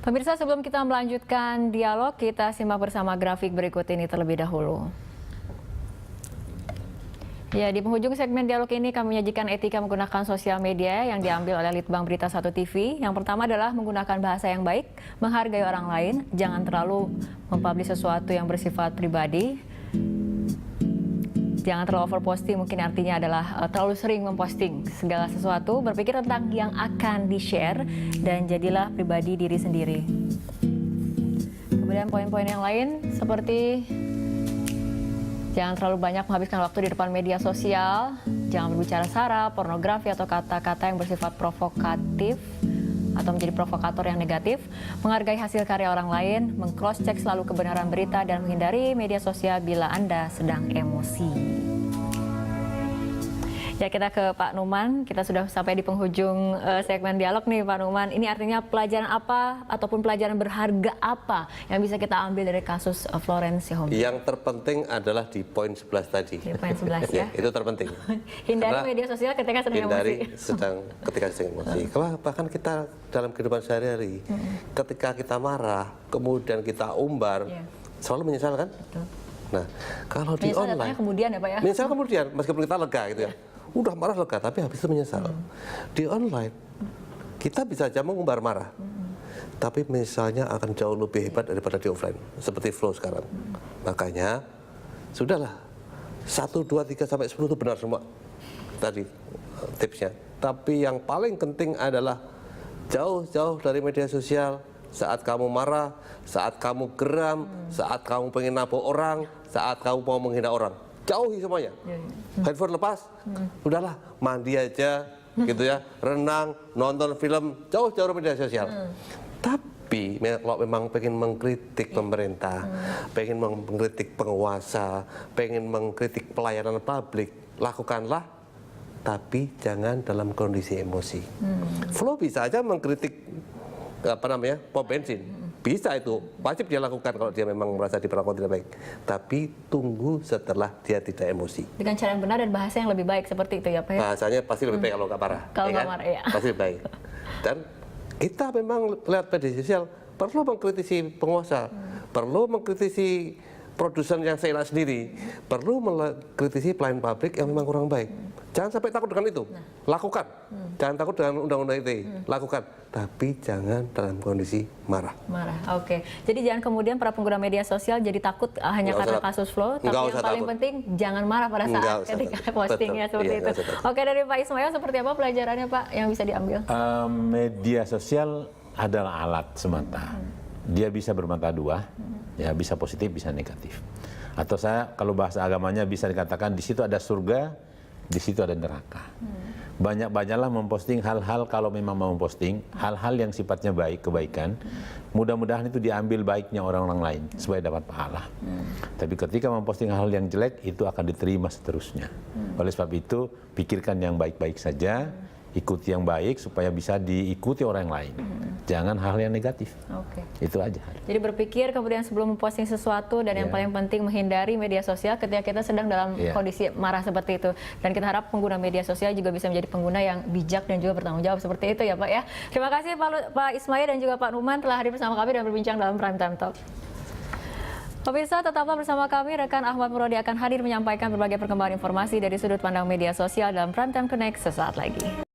Pemirsa, sebelum kita melanjutkan dialog, kita simak bersama grafik berikut ini terlebih dahulu. Ya, di penghujung segmen dialog ini kami menyajikan etika menggunakan sosial media yang diambil oleh Litbang Berita 1 TV. Yang pertama adalah menggunakan bahasa yang baik, menghargai orang lain, jangan terlalu mempublish sesuatu yang bersifat pribadi. Jangan terlalu overposting, mungkin artinya adalah terlalu sering memposting segala sesuatu, berpikir tentang yang akan di-share, dan jadilah pribadi diri sendiri. Kemudian poin-poin yang lain seperti jangan terlalu banyak menghabiskan waktu di depan media sosial, jangan berbicara sara, pornografi, atau kata-kata yang bersifat provokatif atau menjadi provokator yang negatif, menghargai hasil karya orang lain, meng-cross-check selalu kebenaran berita, dan menghindari media sosial bila Anda sedang emosi. Ya, kita ke Pak Numan. Kita sudah sampai di penghujung segmen dialog nih, Pak Numan. Ini artinya pelajaran apa ataupun pelajaran berharga apa yang bisa kita ambil dari kasus Florence Sihombing? Yang terpenting adalah di poin 11 tadi. Di poin 11 ya. Itu terpenting. Hindari media sosial ketika sedang emosi. Ketika sedang emosi. Bahkan kita dalam kehidupan sehari-hari, ketika kita marah, kemudian kita umbar, selalu menyesal kan? Betul. Nah, kalau di online, kemudian ya Pak ya? menyesal kemudian, meskipun kita lega gitu ya. Udah marah lega, tapi habis itu menyesal. Di online, kita bisa aja mengumbar marah. Tapi misalnya akan jauh lebih hebat daripada di offline. Seperti flow sekarang. Makanya, sudahlah. 1, 2, 3, sampai 10 itu benar semua. Tadi tipsnya. Tapi yang paling penting adalah jauh-jauh dari media sosial. Saat kamu marah, saat kamu geram, saat kamu pengen nabok orang, saat kamu mau menghina orang. Jauhi semuanya. Handphone lepas, udahlah mandi aja, gitu ya, renang, nonton film, jauh-jauh dari media sosial. Tapi kalau memang pengen mengkritik pemerintah, pengen mengkritik penguasa, pengen mengkritik pelayanan publik, lakukanlah, tapi jangan dalam kondisi emosi. Flow bisa aja mengkritik pom bensin. Bisa itu, wajib dia lakukan kalau dia memang merasa diperlakukan tidak baik. Tapi tunggu setelah dia tidak emosi. Dengan cara yang benar dan bahasa yang lebih baik seperti itu ya Pak ya? Bahasanya pasti lebih baik kalau nggak marah. Kalau nggak marah ya. Pasti lebih baik. Dan kita memang lewat media sosial perlu mengkritisi penguasa, perlu mengkritisi produsen yang seenak sendiri, perlu mengkritisi pelayan publik yang memang kurang baik. Jangan sampai takut dengan itu, lakukan. Jangan takut dengan undang-undang ITE, lakukan. Tapi jangan dalam kondisi marah. Marah, oke. Jadi jangan kemudian para pengguna media sosial jadi takut hanya karena kasus Flow, tapi yang paling penting jangan marah pada saat ketika postingnya seperti itu. Oke, dari Pak Ismail, seperti apa pelajarannya Pak yang bisa diambil? Media sosial adalah alat semata. Dia bisa bermata dua, ya bisa positif, bisa negatif. Atau kalau bahasa agamanya bisa dikatakan di situ ada surga, di situ ada neraka. Banyak-banyaklah memposting hal-hal, kalau memang mau memposting hal-hal yang sifatnya baik, kebaikan. Mudah-mudahan itu diambil baiknya orang-orang lain supaya dapat pahala. Tapi ketika memposting hal yang jelek, itu akan diterima seterusnya. Oleh sebab itu, pikirkan yang baik-baik saja, ikuti yang baik supaya bisa diikuti orang lain. Jangan hal yang negatif. Itu aja. Jadi berpikir kemudian sebelum memposting sesuatu, dan yang paling penting menghindari media sosial ketika kita sedang dalam kondisi marah seperti itu. Dan kita harap pengguna media sosial juga bisa menjadi pengguna yang bijak dan juga bertanggung jawab seperti itu ya Pak ya. Terima kasih Pak Ismail dan juga Pak Numan telah hadir bersama kami dan berbincang dalam Prime Time Talk. Pemirsa, tetaplah bersama kami. Rekan Ahmad Muradi akan hadir menyampaikan berbagai perkembangan informasi dari sudut pandang media sosial dalam Prime Time Connect sesaat lagi.